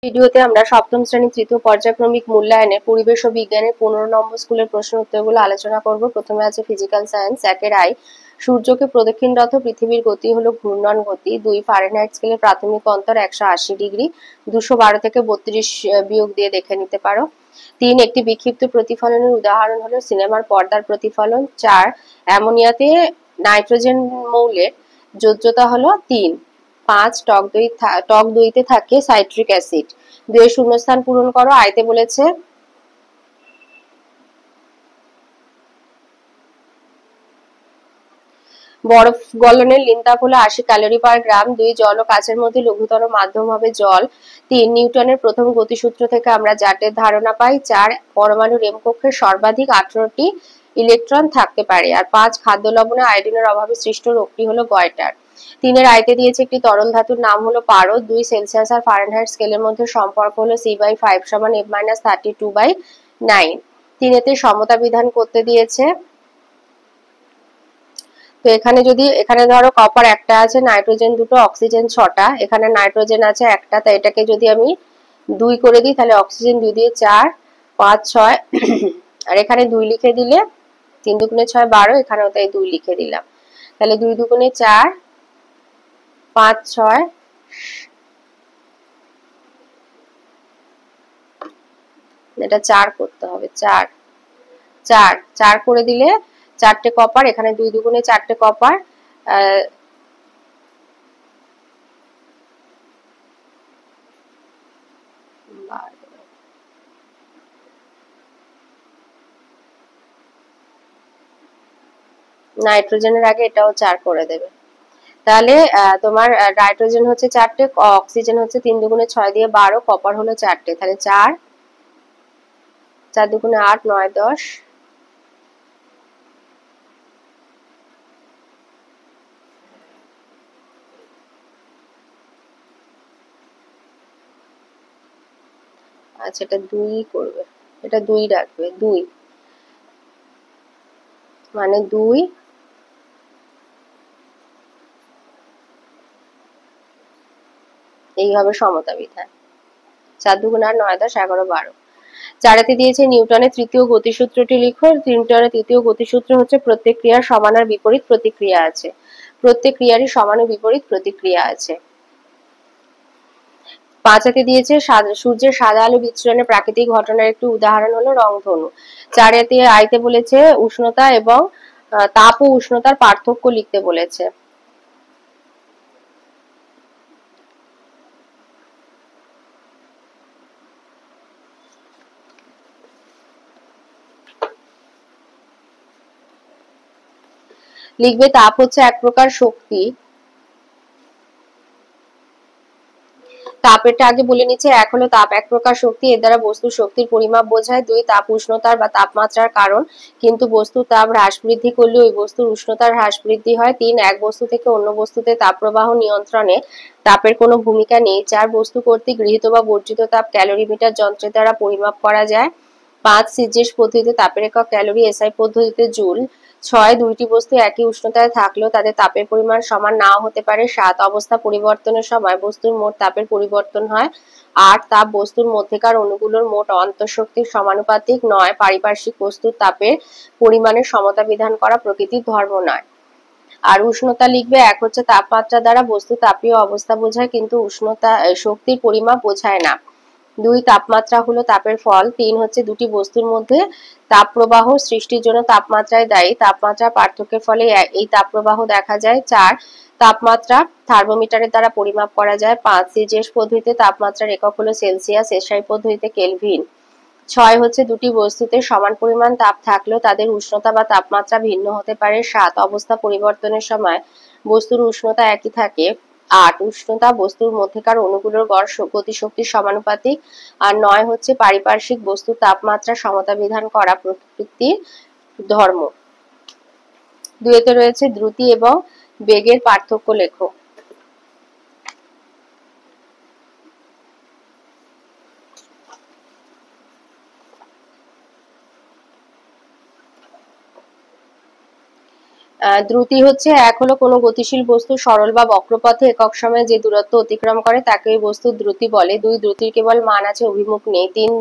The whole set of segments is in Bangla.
ভিডিওতে আমরা সপ্তম শ্রেণীর তৃতীয় পর্যায়ক্রমিক মূল্যায়নের পরিবেশ ও বিজ্ঞানের 15 নম্বর স্কুলের প্রশ্ন উত্তরগুলো আলোচনা করব। প্রথমে আছে ফিজিক্যাল সায়েন্স। একের আই, সূর্যকে প্রদক্ষিণরত পৃথিবীর গতি হলো ঘূর্ণন গতি। 2 ফারেনহাইট স্কেলে প্রাথমিক অন্তর 180 ডিগ্রি, 212 থেকে 32 বিয়োগ দিয়ে দেখে নিতে পারো। 3 একটি বিক্ষিপ্ত প্রতিফলনের উদাহরণ হলো সিনেমার পর্দার প্রতিফলন। 4 অ্যামোনিয়াতে নাইট্রোজেন মৌলের যোজ্যতা হলো 3। 5 টক দইতে থাকে সাইট্রিক অ্যাসিড। 2 এর শূন্যস্থান পূরণ করো। আইতে বলেছে বরফ গলনের লিনতাপ হলো 80 ক্যালোরি পার গ্রাম। 2 জল ও কাচের মধ্যে লঘুতর মাধ্যম হবে জল। 3 নিউটনের প্রথম গতিসূত্র থেকে আমরা জাটের ধারণা পাই। 4 পরমাণুর এম কক্ষে সর্বাধিক 18টি ইলেকট্রন থাকতে পারে। আর 5 খাদ্য লবণে আয়োডিনের অভাবে সৃষ্ট রোগটি হলো গয়টার। 3 এর আইতে দিয়েছে একটি তরল ধাতুর নাম হলো পারদ। 2 সেলসিয়াস আর ফারেনহাইট স্কেলের মধ্যে সম্পর্ক হলো C/5 সমান F-32/9। 3 এতে সমতা বিধান করতে দিয়েছে। তো এখানে ধরো কপার একটা আছে, নাইট্রোজেন দুটো, অক্সিজেন 6টা, এখানে নাইট্রোজেন আছে একটা, তাই এটাকে যদি আমি 2 করে দিই তাহলে অক্সিজেন 2 দিয়ে 4, 5, 6 আর এখানে 2 লিখে দিলে 3 দুগুণে 6 12, এখানেও তাই 2 লিখে দিলাম। তাহলে 2 দুগুণে 4, 5, 6, এটা 4 করতে হবে। 4 4 4 করে দিলে 4টে কপার, এখানে 2 দুগুণে 4টে কপার, নাইট্রোজেনের আগে এটাও 4 করে দেবে। তাহলে তোমার নাইট্রোজেন হচ্ছে 4টে, অক্সিজেন হচ্ছে 3 দুগুণে 6 দিয়ে 12, কপার হলো 4টে, তাহলে 4 4 দুগুণে 8, 9, 10, আচ্ছা এটা 2 করবে, এটা 2 রাখবে, 2 মানে 2 এই হবে সমতা বিধান। 4 দুগুণে 8, 9, 10, 11, 12। 4 দিয়েছে নিউটনের তৃতীয় গতিসূত্রটি লিখো। নিউটনের তৃতীয় গতিসূত্র হচ্ছে প্রত্যেক ক্রিয়ার সমান আর বিপরীত প্রতিক্রিয়া আছে। প্রত্যেক ক্রিয়ারই সমান ও বিপরীত প্রতিক্রিয়া আছে। 5 দিয়েছে সূর্যের সাদা আলো বিচ্ছুরণের প্রাকৃতিক ঘটনার একটি উদাহরণ হলো রংধনু। 4 আইতে বলেছে উষ্ণতা এবং তাপ ও উষ্ণতার পার্থক্য লিখতে বলেছে। লিখবে তাপ হচ্ছে এক প্রকার শক্তি। তাপেরটা আগে বলে নিচ্ছে। 1 হলো তাপ এক প্রকার শক্তি, এর দ্বারা বস্তুর শক্তির পরিমাপ বোঝায়। 2 তাপ উষ্ণতার বা তাপমাত্রার কারণ, কিন্তু বস্তুর তাপ হ্রাস বৃদ্ধি করলে ওই বস্তুর উষ্ণতার হ্রাস বৃদ্ধি হয়। 3 এক বস্তু থেকে অন্য বস্তুতে তাপ প্রবাহ নিয়ন্ত্রণে তাপের কোনো ভূমিকা নেই। 4 বস্তু কর্তৃক গৃহীত বা বর্জিত তাপ ক্যালোরিমিটার যন্ত্রের দ্বারা পরিমাপ করা যায়। 5 সিজিএস পদ্ধতিতে তাপের একক ক্যালোরি, এসআই পদ্ধতিতে জুল। 6 দুইটি বস্তু একই উষ্ণতায় থাকলেও তাদের তাপের পরিমাণ সমান নাও হতে পারে। 7 অবস্থা পরিবর্তনের সময় বস্তুর মোট তাপের পরিবর্তন হয়। 8 তাপ বস্তুর মধ্যেকার অণুগুলোর মোট অন্তঃশক্তির সমানুপাতিক। 9 পারিপার্শ্বিক বস্তুর তাপের পরিমাণের সমতা বিধান করা প্রকৃতির ধর্ম নয়। আর উষ্ণতা লিখবে। 1 হচ্ছে তাপমাত্রা দ্বারা বস্তু তাপীয় অবস্থা বোঝায়, কিন্তু উষ্ণতা শক্তির পরিমাপ বোঝায় না। 2 তাপমাত্রা হলো তাপের ফল। 3 হচ্ছে দুটি বস্তুর মধ্যে তাপ প্রবাহ সৃষ্টির জন্য তাপমাত্রায় দায়ী। তাপমাত্রা পার্থক্যের ফলে এই তাপ প্রবাহ দেখা যায়। 4 তাপমাত্রা থার্মোমিটারের দ্বারা পরিমাপ করা যায়। 5 সিজিএস পদ্ধতিতে তাপমাত্রার একক হলো সেলসিয়াস, এসআই পদ্ধতিতে কেলভিন। 6 হচ্ছে দুটি বস্তুতে সমান পরিমাণ তাপ থাকলেও তাদের উষ্ণতা বা তাপমাত্রা ভিন্ন হতে পারে। 7 অবস্থা পরিবর্তনের সময় বস্তুর উষ্ণতা একই থাকে। 8 উষ্ণতা বস্তুর মধ্যেকার অণুগুলোর গড় গতিশক্তির সমানুপাতিক। আর 9 হচ্ছে পারিপার্শ্বিক বস্তুর তাপমাত্রা সমতা বিধান করা প্রকৃতির ধর্ম। 2 রয়েছে দ্রুতি এবং বেগের পার্থক্য লেখো। দ্রুতি হচ্ছে এক হলো কোনো গতিশীল বস্তু সরল বা বক্রপথে একক সময়ে যে দূরত্ব অতিক্রম করে তাকে ওই বস্তুর দ্রুতি বলে। 2 দ্রুতির কেবল মান আছে, অভিমুখ নেই। 3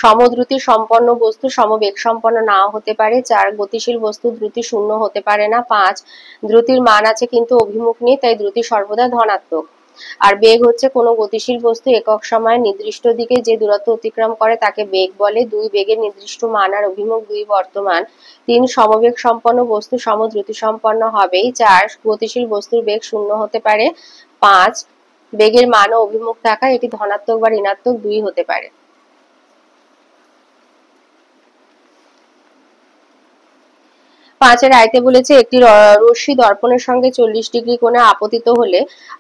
সমদ্রুতি সম্পন্ন বস্তু সমবেগ সম্পন্ন নাও হতে পারে। 4 গতিশীল বস্তু দ্রুতি শূন্য হতে পারে না। 5 দ্রুতির মান আছে কিন্তু অভিমুখ নেই, তাই দ্রুতি সর্বদা ধনাত্মক। আর বেগ হচ্ছে কোনো গতিশীল বস্তু একক সময়ে নির্দিষ্ট দিকে যে দূরত্ব অতিক্রম করে তাকে বেগ বলে। 2 বেগের নির্দিষ্ট মান আর অভিমুখ 2 বর্তমান। 3 সমবেগ সম্পন্ন বস্তু সমদ্রুতি সম্পন্ন হবেই। 4 গতিশীল বস্তুর বেগ শূন্য হতে পারে। 5 বেগের মান ও অভিমুখ থাকা এটি ধনাত্মক বা ঋণাত্মক 2 হতে পারে। 5 এর আয়তে বলেছে একটি রশ্মি দর্পণের সঙ্গে 40 ডিগ্রি কোণে আপতিত হলে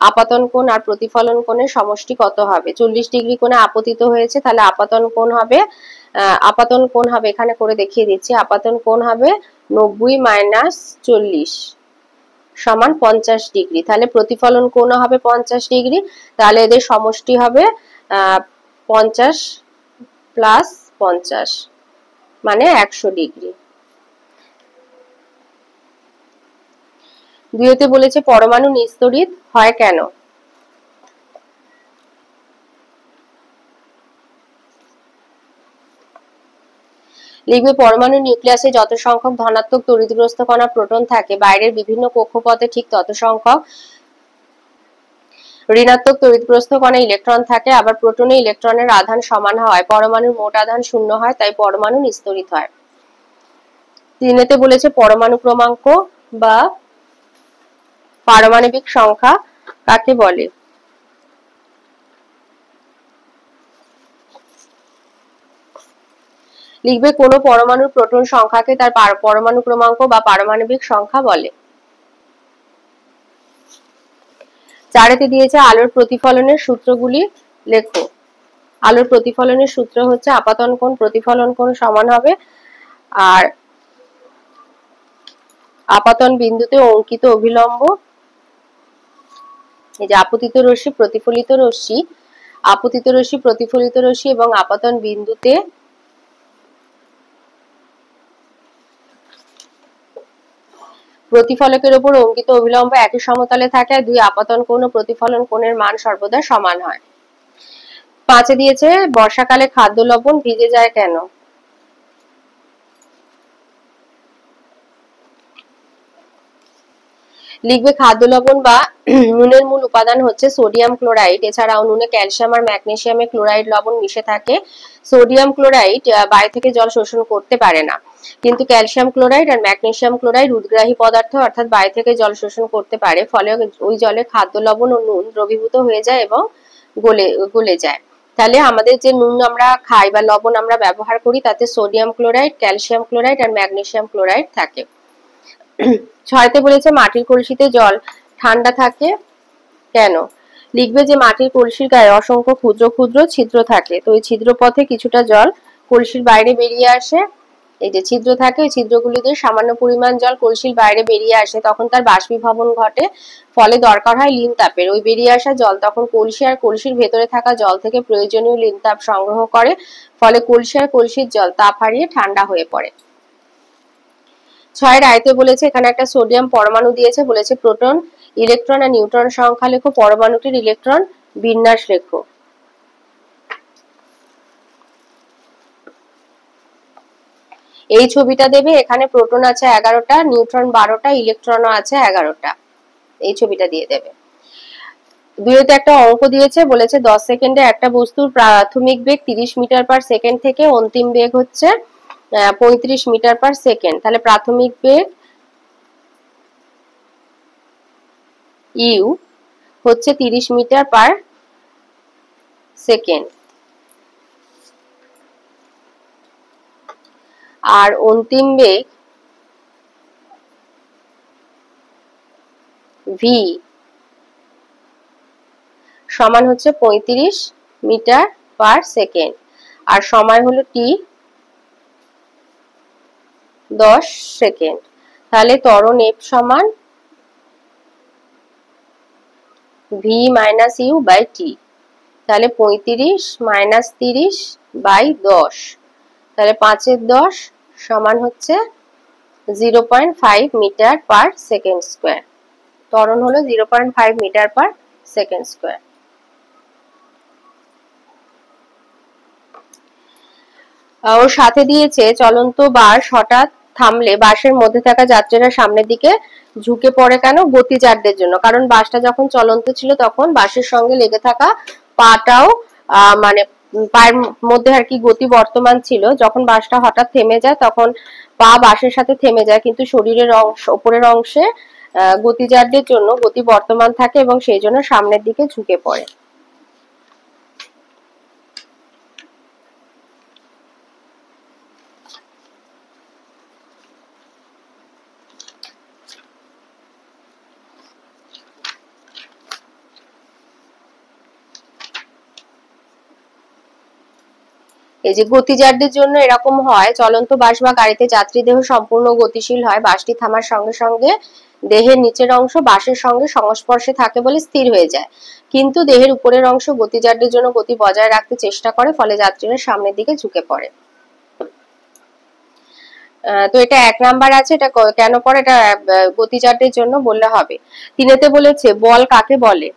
আপাতন কোণ আর প্রতিফলন কোণের সমষ্টি কত হবে? 40 ডিগ্রি কোণে আপতিত হয়েছে, তাহলে আপাতন কোণ হবে এখানে করে দেখিয়ে দিচ্ছি। আপাতন কোণ হবে 90 মাইনাস 40 সমান 50 ডিগ্রি। তাহলে প্রতিফলন কোণ হবে 50 ডিগ্রি, তাহলে এদের সমষ্টি হবে 50 প্লাস 50 মানে 100 ডিগ্রি। দুইতে বলেছে পরমাণু নিস্তড়িত হয় কেন? লিখবে পরমাণু নিউক্লিয়াসে যত সংখ্যক ধনাত্মক তড়িৎগ্রস্ত কণা প্রোটন থাকে বাইরের বিভিন্ন কক্ষপথে ঠিক তত সংখ্যক ঋণাত্মক তড়িৎগ্রস্ত কণা ইলেকট্রন থাকে। আবার প্রোটনে ইলেকট্রনের আধান সমান হয়, পরমাণুর মোট আধান শূন্য হয়, তাই পরমাণু নিস্তড়িত হয়। 3 বলেছে পরমাণু ক্রমাঙ্ক বা পারমাণবিক সংখ্যা কাকে বলে? লিখবে কোন পরমাণুর প্রোটন সংখ্যাকে তার পরমাণু ক্রমাঙ্ক বা পারমাণবিক সংখ্যা বলে। 4 দিয়েছে আলোর প্রতিফলনের সূত্রগুলি লেখো। আলোর প্রতিফলনের সূত্র হচ্ছে আপাতন কোণ প্রতিফলন কোণ সমান হবে আর আপাতন বিন্দুতে অঙ্কিত অভিলম্ব, এই যে আপতিত রশ্মি প্রতিফলিত রশ্মি, আপতিত রশ্মি প্রতিফলিত রশ্মি এবং আপাতন বিন্দুতে প্রতিফলকের উপর অঙ্কিত অভিলম্ব একই সমতলে থাকে আর 2 আপাতন কোণ ও প্রতিফলন কোণের মান সর্বদা সমান হয়। 5 দিয়েছে বর্ষাকালে খাদ্য লবণ ভিজে যায় কেন? লিখবে খাদ্য লবণ বা নুনের মূল উপাদান হচ্ছে সোডিয়াম ক্লোরাইড। এছাড়াও নুনে ক্যালসিয়াম আর ম্যাগনেসিয়ামে ক্লোরাইড লবণ মিশে থাকে। সোডিয়াম ক্লোরাইড বাইরে থেকে জল শোষণ করতে পারে না, কিন্তু ক্যালসিয়াম ক্লোরাইড আর ম্যাগনেসিয়াম ক্লোরাইড উদ্গ্রাহী পদার্থ অর্থাৎ বাইরে থেকে জল শোষণ করতে পারে, ফলে ওই জলে খাদ্য লবণ ও নুন দ্রবীভূত হয়ে যায় এবং গলে যায়। তাহলে আমাদের যে নুন আমরা খাই বা লবণ আমরা ব্যবহার করি তাতে সোডিয়াম ক্লোরাইড, ক্যালসিয়াম ক্লোরাইড আর ম্যাগনেসিয়াম ক্লোরাইড থাকে। 6 বলেছে মাটির কলসিতে জল ঠান্ডা থাকে কেন? লিখবে যে মাটির কলসির গায়ে অসংখ্য ক্ষুদ্র ক্ষুদ্র ছিদ্র থাকে, তো এই ছিদ্র পথে কিছুটা জল কলসির বাইরে বেরিয়ে আসে। এই যে ছিদ্র থাকে ওই ছিদ্রগুলি দিয়ে সামান্য পরিমাণ জল কলসির বাইরে বেরিয়ে আসে, তখন তার বাষ্পীভবন ঘটে, ফলে দরকার হয় লিন তাপের। ওই বেরিয়ে আসা জল তখন কলসি আর কলসির ভেতরে থাকা জল থেকে প্রয়োজনীয় লিন তাপ সংগ্রহ করে, ফলে কলসি আর কলসির জল তাপ হারিয়ে ঠান্ডা হয়ে পড়ে। 6 আয়তে বলেছে এখানে একটা সোডিয়াম পরমাণু দিয়েছে, বলেছে প্রোটন, ইলেকট্রন আর নিউট্রন সংখ্যা লেখো, পরমাণুটির ইলেকট্রন বিন্যাস লেখো। এই ছবিটা দেবে, এখানে প্রোটন আছে 11টা, নিউট্রন 12টা, ইলেকট্রনও আছে 11টা। এই ছবিটা দিয়ে দেবে। 2 একটা অঙ্ক দিয়েছে, বলেছে 10 সেকেন্ডে একটা বস্তুর প্রাথমিক বেগ 30 মিটার পার সেকেন্ড থেকে অন্তিম বেগ হচ্ছে 35 মিটার পার সেকেন্ড। তাহলে প্রাথমিক বেগ ইউ হচ্ছে 30 মিটার পার সেকেন্ড আর অন্তিম বেগ ভি সমান হচ্ছে 35 মিটার পার সেকেন্ড আর সময় হলো টি 10 সেকেন্ড। তাহলে ত্বরণ এফ সমান V minus you by T. তাহলে 35 মাইনাস 30 বাই 10, তাহলে 5 এর 10 সমান হচ্ছে 0.5 মিটার পার সেকেন্ড স্কোয়ার। ত্বরণ হলো 0.5 মিটার পার সেকেন্ড স্কোয়ার। ওর সাথে দিয়েছে চলন্ত বাস হঠাৎ থামলে বাসের মধ্যে থাকা যাত্রীরা সামনের দিকে ঝুঁকে পড়ে কেন? গতিজারদের জন্য। কারণ বাসটা যখন চলন্ত ছিল তখন বাসের সঙ্গে লেগে থাকা পাটাও মানে পায়ের মধ্যে আর কি গতি বর্তমান ছিল। যখন বাসটা হঠাৎ থেমে যায় তখন পা বাসের সাথে থেমে যায়, কিন্তু শরীরের অংশ উপরের অংশে গতিজারদের জন্য গতি বর্তমান থাকে এবং সেই জন্য সামনের দিকে ঝুঁকে পড়ে। এই যে গতিজারদের জন্য এরকম হয়, চলন্ত বাস বা গাড়িতে যাত্রী দেহ সম্পূর্ণ গতিশীল হয়। বাসটি থামার সঙ্গে সঙ্গে দেহের নিচের অংশ বাসের সঙ্গে সংস্পর্শে থাকে বলে স্থির হয়ে যায়, কিন্তু দেহের উপরের অংশ গতিজারদের জন্য গতি বজায় রাখতে চেষ্টা করে, ফলে যাত্রীরা সামনের দিকে ঝুঁকে পড়ে। তো এটা 1 নাম্বার আছে। এটা কেন পড়ে? এটা গতিজারদের জন্য বললে হবে। 3-তে বলেছে বল কাকে বলে?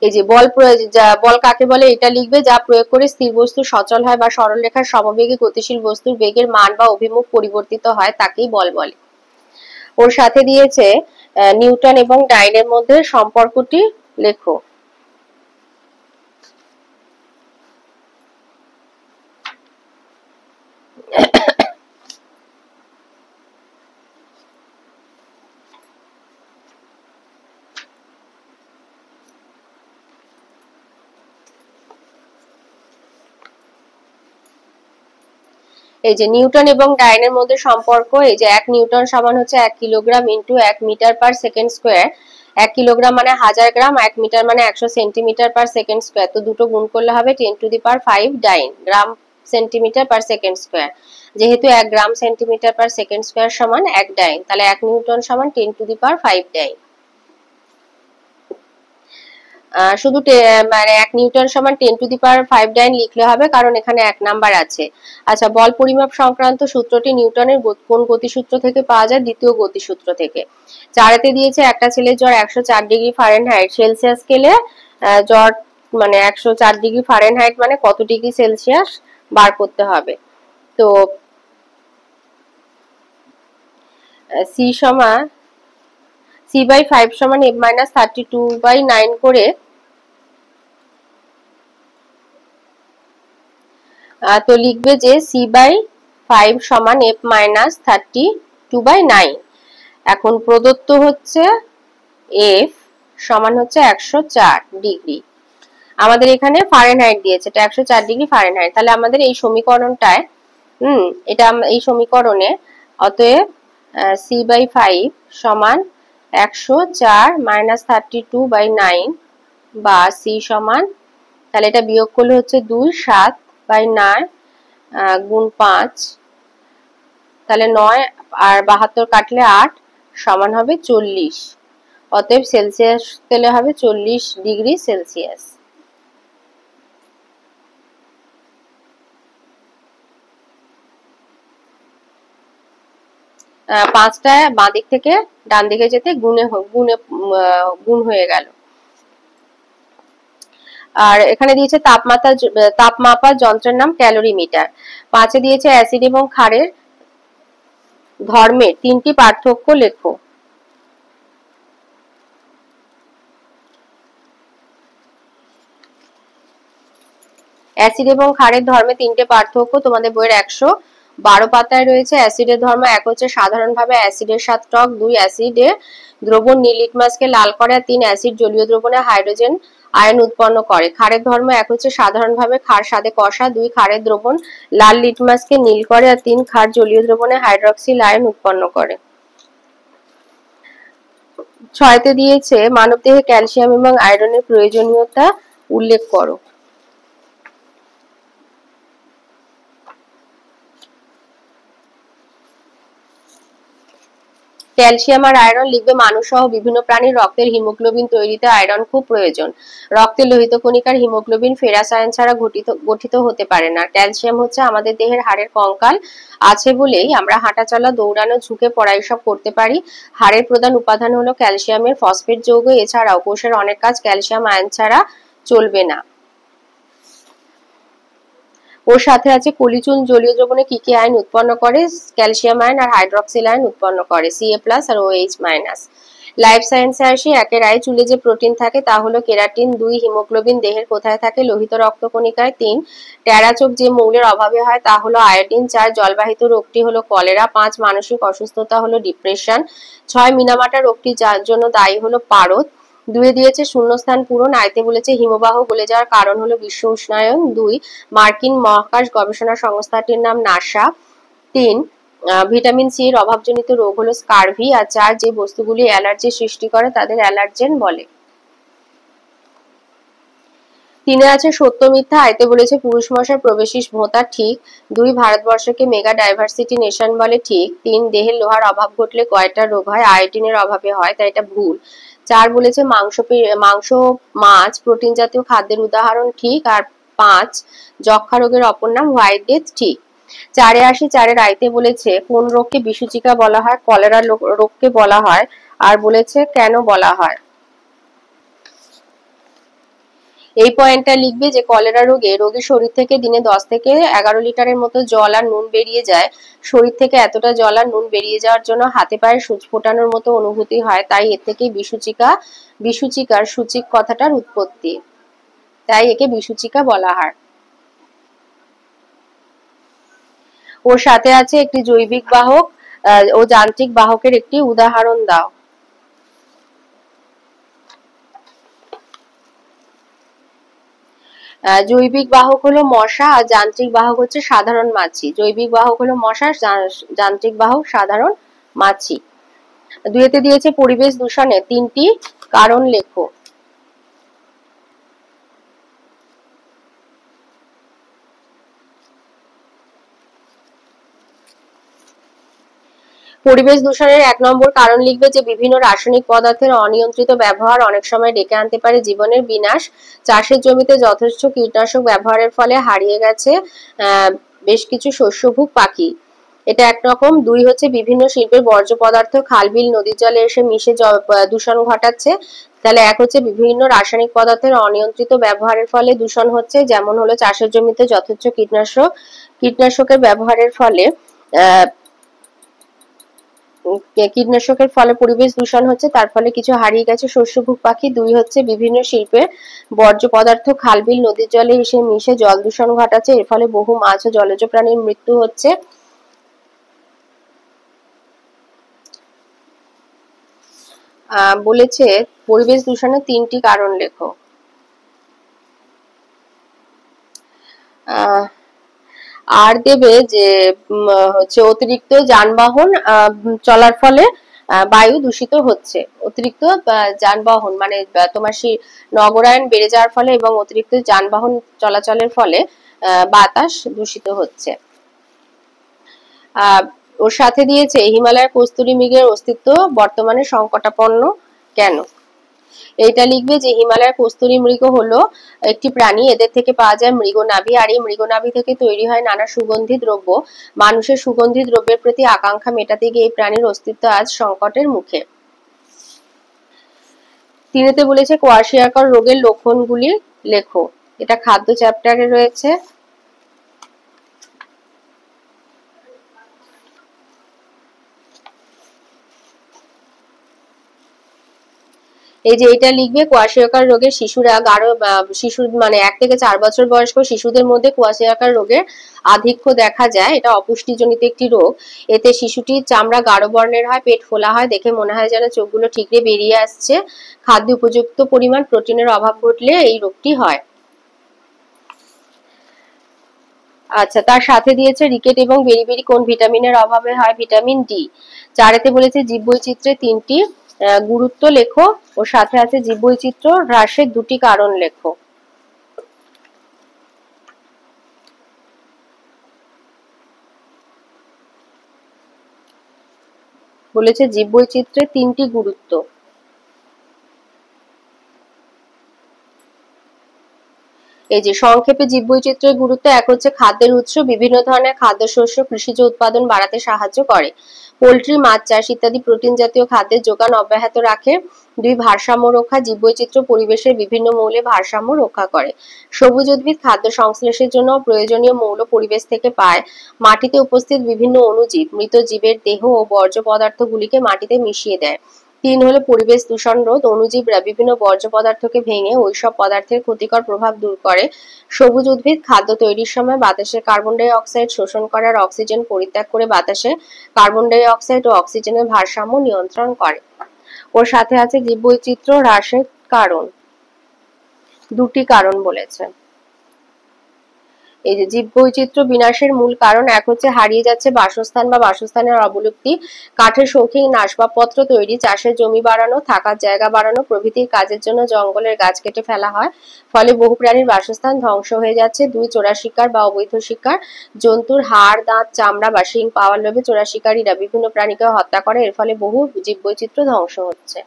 এই যে বল কাকে বলে এটা লিখবে, যা প্রয়োগ করে স্থির বস্তু সচল হয় বা সরলরেখার সমবেগে গতিশীল বস্তুর বেগের মান বা অভিমুখ পরিবর্তিত হয়, তাকেই বল বলে। ওর সাথে দিয়েছে নিউটন এবং ডাইনের মধ্যে সম্পর্কটি লেখো। এই যে নিউটন এবং ডাইনের মধ্যে সম্পর্ক, এই যে 1 নিউটন সমান হচ্ছে 1 kilogram into 1 metre per second square. 1 kilogram মানে 1000 গ্রাম, 1 মিটার মানে 100 সেন্টিমিটার পার সেকেন্ড স্কোয়ার। তো দুটো গুণ করলে হবে 10 to the power 5 dyne gram centimetre per second square. যেহেতু 1 gram centimetre per second square সমান 1 ডাইন, তাহলে 1 নিউটন সমান 10 টু দি পাওয়ার 5 ডাইন। শুধু মানে 1 নিউটন সমান 10 টু দি পাওয়ার 5 ডাইন লিখলে হবে, কারণ এখানে 1 নাম্বার আছে। আচ্ছা, বল পরিমাপ সংক্রান্ত সূত্রটি নিউটনের কোন গতিসূত্র থেকে পাওয়া যায়? দ্বিতীয় গতিসূত্র থেকে। 4-তে দিয়েছে একটা ছেলের জ্বর 104 ডিগ্রি ফারেনহাইট, সেলসিয়াস স্কেলে জ্বর মানে 104 ডিগ্রি ফারেনহাইট মানে কত ডিগ্রি সেলসিয়াস বার করতে হবে। তো সি সমান c/5 সমান f-32/9 করে তো লিখবে যে c/5 সমান f-32/9। এখন প্রদত্ত হচ্ছে f সমান হচ্ছে 104 ডিগ্রি। আমাদের এখানে ফারেনহাইট দিয়েছে, এটা 104 ডিগ্রি ফারেনহাইট। তাহলে আমাদের এই সমীকরণটায় এটা এই সমীকরণে অতএব c/5 সমান 104 -32/9 বা c সমান, তাহলে এটা বিয়োগ করলে হচ্ছে 2 7/9 গুণ 5, তাহলে 9 আর 72 কাটলে 8 সমান হবে 40। অতএব সেলসিয়াস স্কেলে হবে 40 ডিগ্রি সেলসিয়াস। পাঁচটা বাঁ দিক থেকে ডান দিকে যেতে গুণ হয়ে গেল। আর এখানে দিয়েছে তাপমাপার যন্ত্রের নাম ক্যালোরিমিটার। 5-এ দিয়েছে অ্যাসিড এবং ক্ষারের ধর্মের 3টি পার্থক্য লেখো। অ্যাসিড এবং ক্ষারের ধর্মে 3টে পার্থক্য তোমাদের বইয়ের 112 পাতায় রয়েছে। অ্যাসিডের ধর্ম 1 হচ্ছে সাধারণভাবে অ্যাসিডের স্বাদ টক, 2 অ্যাসিডে দ্রবণ নীল লিটমাসকে লাল করে, আর 3 অ্যাসিড জলীয় দ্রবণে হাইড্রোজেন আয়ন উৎপন্ন করে। ক্ষারের ধর্ম 1 হচ্ছে সাধারণভাবে ক্ষার স্বাদে কষা, 2 ক্ষারের দ্রবণ লাল লিটমাসকে নীল করে, আর 3 ক্ষার জলীয় দ্রবণে হাইড্রক্সিল আয়ন উৎপন্ন করে। 6-তে দিয়েছে মানবদেহে ক্যালসিয়াম এবং আয়রনের প্রয়োজনীয়তা উল্লেখ করো। ক্যালসিয়াম আর আয়রন লিখবে মানুষ সহ বিভিন্ন প্রাণীর রক্তের হিমোগ্লোবিন তৈরিতে আয়রন খুব প্রয়োজন। রক্তের লোহিত কণিকার হিমোগ্লোবিন ফেরাস আয়ন ছাড়া গঠিত হতে পারে না। ক্যালসিয়াম হচ্ছে আমাদের দেহের হাড়ের কঙ্কাল আছে বলেই আমরা হাঁটা চলা, দৌড়ানো, ঝুঁকে পড়া এসব করতে পারি। হাড়ের প্রধান উপাদান হলো ক্যালসিয়ামের ফসফেট যৌগ। এছাড়াও কোষের অনেক কাজ ক্যালসিয়াম আয়ন ছাড়া চলবে না। ওর সাথে আছে কলিচুন জলীয় দ্রবণে কি কি আয়ন উৎপন্ন করে? ক্যালসিয়াম আয়ন আর হাইড্রক্সিল আয়ন উৎপন্ন করে, Ca+ আর OH-। লাইফ সায়েন্সে আসি। একের আই চুলে যে প্রোটিন থাকে তা হলো কেরাটিন। 2 হিমোগ্লোবিন দেহের কোথায় থাকে? লোহিত রক্তকণিকায়। 3 টেরাচোক যে মৌলের অভাবে হয় তা হলো আয়োডিন। 4 জলবাহিত রোগটি হলো কলেরা। 5 মানসিক অসুস্থতা হলো ডিপ্রেশন। 6 মিনামাটা রোগটি যার জন্য দায়ী হলো পারদ। 2 দিয়েছে শূন্যস্থান পূরণ। আয়তে বলেছে হিমবাহ গলে যাওয়ার কারণ হলো বিশ্ব উষ্ণায়ন। 2 মার্কিন মহাকাশ গবেষণা সংস্থাটির নাম নাসা। 3 ভিটামিন সি এর অভাবজনিত রোগ হলো স্কারভি। আর 4 যে বস্তুগুলি অ্যালার্জি সৃষ্টি করে তাদের অ্যালার্জেন বলে। 3 আছে সত্য মিথ্যা। আয়তে বলেছে পুরুষ মশার প্রবেশিস ভোঁতা, ঠিক। 2 ভারতবর্ষকে মেগা ডাইভার্সিটি নেশন বলে, ঠিক। 3 দেহের লোহার অভাব ঘটলে কয়টা রোগ হয়? আয়োডিনের অভাবে হয়, তাই এটা ভুল। 4 বলেছে মাংস, মাছ প্রোটিন জাতীয় খাদ্যের উদাহরণ, ঠিক। আর 5 যক্ষা রোগের অপর নাম হোয়াইট ডেথ, ঠিক। 4 আসি। 4 আয়তে বলেছে কোন রোগকে বিসূচিকা বলা হয়? কলেরা রোগকে বলা হয়। আর বলেছে কেন বলা হয়। এই পয়েন্টটা লিখবে যে কলেরা রোগে রোগীর শরীর থেকে দিনে 10 থেকে 11 লিটারের মতো জল আর নুন বেরিয়ে যায়। শরীর থেকে এতটা জল আর নুন বেরিয়ে যাওয়ার জন্য হাতে পায়ে সূচ ফোটানোর মতো অনুভূতি হয়। তাই এর থেকেই বিসূচিকার সূচিক কথাটার উৎপত্তি। তাই একে বিসূচিকা বলা হয়। ওর সাথে আছে একটি জৈবিক বাহক ও যান্ত্রিক বাহকের একটি উদাহরণ দাও। জৈবিক বাহক হলো মশা আর যান্ত্রিক বাহক হচ্ছে সাধারণ মাছি। জৈবিক বাহক হলো মশা, যান্ত্রিক বাহক সাধারণ মাছি। 2 দিয়েছে পরিবেশ দূষণের 3টি কারণ লেখো। পরিবেশ দূষণের 1 নম্বর কারণ লিখবে যে বিভিন্ন রাসায়নিক পদার্থের অনিয়ন্ত্রিত ব্যবহার অনেক সময় ডেকে আনতে পারে জীবনের বিনাশ। চাষের জমিতে যথেষ্ট কীটনাশক ব্যবহারের ফলে হারিয়ে গেছে বেশ কিছু শস্যভোগ পাখি। এটা একরকম। 2 হচ্ছে বিভিন্ন শিল্পের বর্জ্য পদার্থ খাল, বিল, নদীর জলে এসে মিশে দূষণ ঘটাচ্ছে। তাহলে 1 হচ্ছে বিভিন্ন রাসায়নিক পদার্থের অনিয়ন্ত্রিত ব্যবহারের ফলে দূষণ হচ্ছে, যেমন হলো চাষের জমিতে যথেচ্ছ কীটনাশকের ব্যবহারের ফলে কীটনাশকের ফলে পরিবেশ দূষণ হচ্ছে, তার ফলে কিছু হারিয়ে গেছে শস্যভোগ পাখি। 2 হচ্ছে বিভিন্ন শিল্পের বর্জ্য পদার্থ খাল, বিল, নদীর জলে এসে মিশে জল দূষণ ঘটাচ্ছে। এর ফলে বহু মাছ ও জলজ প্রাণীর মৃত্যু হচ্ছে। বলেছে পরিবেশ দূষণের 3টি কারণ লেখো। আর দেবে যে হচ্ছে অতিরিক্ত যানবাহন চলার ফলে বায়ু দূষিত হচ্ছে। অতিরিক্ত যানবাহন মানে তোমার নগরায়ন বেড়ে যাওয়ার ফলে এবং অতিরিক্ত যানবাহন চলাচলের ফলে বাতাস দূষিত হচ্ছে। ওর সাথে দিয়েছে হিমালয়ের কস্তুরী মৃগের অস্তিত্ব বর্তমানে সংকটাপন্ন কেন? এইটা লিখবে যে হিমালয়ের কস্তুরী মৃগ হলো একটি প্রাণী। এদের থেকে পাওয়া যায় মৃগনাভি, আর এই মৃগনাভি থেকে তৈরি হয় নানা সুগন্ধি দ্রব্য। মানুষের সুগন্ধি দ্রব্যের প্রতি আকাঙ্ক্ষা মেটাতে গিয়ে এই প্রাণীর অস্তিত্ব আজ সংকটের মুখে। 3 বলেছে কোয়াশিয়াকর রোগের লক্ষণগুলি লেখো। এটা খাদ্য চ্যাপ্টারে রয়েছে। এই যে এটা লিখবে কোয়াশিয়াকার রোগের শিশুরা শিশু মানে 1 থেকে 4 বছর বয়স্ক শিশুদের মধ্যে কোয়াশিয়াকার রোগের আধিক্য দেখা যায়। এটা অপুষ্টিজনিত একটি রোগ। এতে শিশুটির চামড়া গাঢ় বর্ণের হয়, পেট ফোলা হয়, দেখে মনে হয় যেন চোখগুলো ঠিকরে বেরিয়ে আসছে। খাদ্য উপযুক্ত পরিমাণ প্রোটিনের অভাব ঘটলে এই রোগটি হয়। আচ্ছা, তার সাথে দিয়েছে রিকেট এবং বেরিবেরি কোন ভিটামিনের অভাবে হয়? Vitamin D. 4 বলেছে জীববৈচিত্র্যের 3টি গুরুত্ব লেখো। ওর সাথে আছে জীববৈচিত্র্য হ্রাসের 2টি কারণ লেখো। বলেছে জীববৈচিত্র্যের 3টি গুরুত্ব। এই যে সংক্ষেপে জীববৈচিত্র্যের গুরুত্ব, এক হচ্ছে খাদ্যের উৎস, বিভিন্ন ধরনের খাদ্যশস্য কৃষিজ উৎপাদন বাড়াতে সাহায্য করে। পোল্ট্রি, মাছ চাষ ইত্যাদি প্রোটিন জাতীয় খাদ্যের যোগান অব্যাহত রাখে। 2, ভারসাম্য রক্ষা, জীববৈচিত্র্য পরিবেশের বিভিন্ন মৌলে ভারসাম্য রক্ষা করে। সবুজ উদ্ভিদ খাদ্য সংশ্লেষের জন্য প্রয়োজনীয় মৌল পরিবেশ থেকে পায়। মাটিতে উপস্থিত বিভিন্ন অণুজীব মৃত জীবের দেহ ও বর্জ্য পদার্থগুলিকে মাটিতে মিশিয়ে দেয়। 3 হলো পরিবেশ দূষণ রোধ, অণুজীবরা বিভিন্ন বর্জ্য পদার্থকে ভেঙে ওইসব পদার্থের ক্ষতিকর প্রভাব দূর করে। সবুজ উদ্ভিদ খাদ্য তৈরির সময় বাতাসের কার্বন ডাই অক্সাইড শোষণ করার অক্সিজেন পরিত্যাগ করে বাতাসে কার্বন ডাই অক্সাইড ও অক্সিজেনের ভারসাম্য নিয়ন্ত্রণ করে। ওর সাথে আছে জীববৈচিত্র্য হ্রাসের কারণ, 2টি কারণ বলেছে। এই যে জীববৈচিত্র্য বিনাশের মূল কারণ, এক হচ্ছে হারিয়ে যাচ্ছে বাসস্থান বা বাসস্থানের অবলুপ্তি, কাঠের শৌখিন আসবাবপত্র তৈরি, চাষের জমি বাড়ানো, থাকার জায়গা বাড়ানো প্রভৃতির কাজের জন্য জঙ্গলের গাছ কেটে ফেলা হয়, ফলে বহু প্রাণীর বাসস্থান ধ্বংস হয়ে যাচ্ছে। 2, চোরা শিকার বা অবৈধ শিকার, জন্তুর হাড়, দাঁত, চামড়া বা শিং পাওয়ার লোভে চোরা শিকারীরা বিভিন্ন প্রাণীকে হত্যা করে, এর ফলে বহু জীববৈচিত্র্য ধ্বংস হচ্ছে।